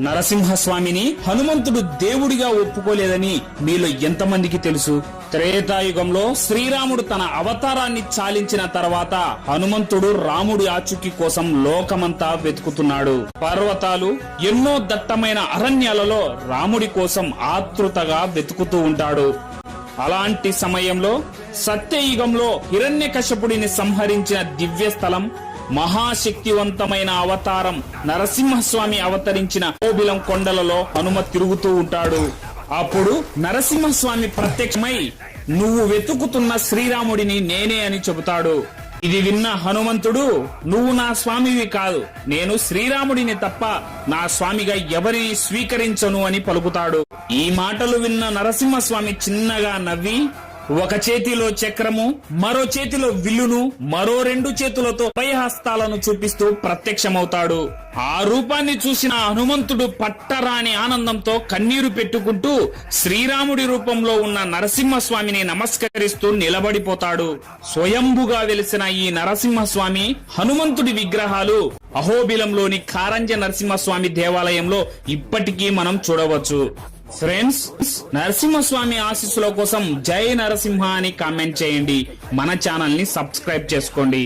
నరసింహస్వామిని హనుమంతుడు దేవుడిగా ఒప్పుకోలేదని మీలో ఎంతమందికి తెలుసు? త్రేతాయుగంలో శ్రీరాముడు తన అవతారాన్ని చాలించిన తర్వాత హనుమంతుడు రాముడి ఆచూకీ కోసం లోకమంతా వెతుకుతున్నాడు. పర్వతాలు, ఎన్నో దట్టమైన అరణ్యాలలో రాముడి కోసం ఆతృతగా వెతుకుతూ ఉంటాడు. అలాంటి సమయంలో సత్యయుగంలో హిరణ్యకశపుడిని సంహరించిన దివ్య స్థలం, మహాశక్తివంతమైన అవతారం నరసింహస్వామి అవతరించిన అహోబిలం కొండలలో హనుమ తిరుగుతూ ఉంటాడు. అప్పుడు నరసింహస్వామి ప్రత్యక్షమై నువ్వు వెతుకుతున్న శ్రీరాముడిని నేనే అని చెబుతాడు. ఇది విన్న హనుమంతుడు, నువ్వు నా స్వామివి కాదు, నేను శ్రీరాముడిని తప్ప నా స్వామిగా ఎవరిని స్వీకరించను అని పలుకుతాడు. ఈ మాటలు విన్న నరసింహస్వామి చిన్నగా నవ్వి ఒక చేతిలో చక్రము, మరో చేతిలో విల్లును, మరో 2 చేతులతో అభయహస్తాలను చూపిస్తూ ప్రత్యక్షమవుతాడు. ఆ రూపాన్ని చూసిన హనుమంతుడు పట్టరాని ఆనందంతో కన్నీరు పెట్టుకుంటూ శ్రీరాముడి రూపంలో ఉన్న నరసింహస్వామిని నమస్కరిస్తూ నిలబడిపోతాడు. స్వయంభుగా వెలిసిన ఈ నరసింహస్వామి, హనుమంతుడి విగ్రహాలు అహోబిలంలోని కారంజ నరసింహస్వామి దేవాలయంలో ఇప్పటికీ మనం చూడవచ్చు. ఫ్రెండ్స్, నరసింహస్వామి ఆశీస్సుల కోసం జై నరసింహ అని కామెంట్ చేయండి. మన ఛానల్ ని సబ్స్క్రైబ్ చేసుకోండి.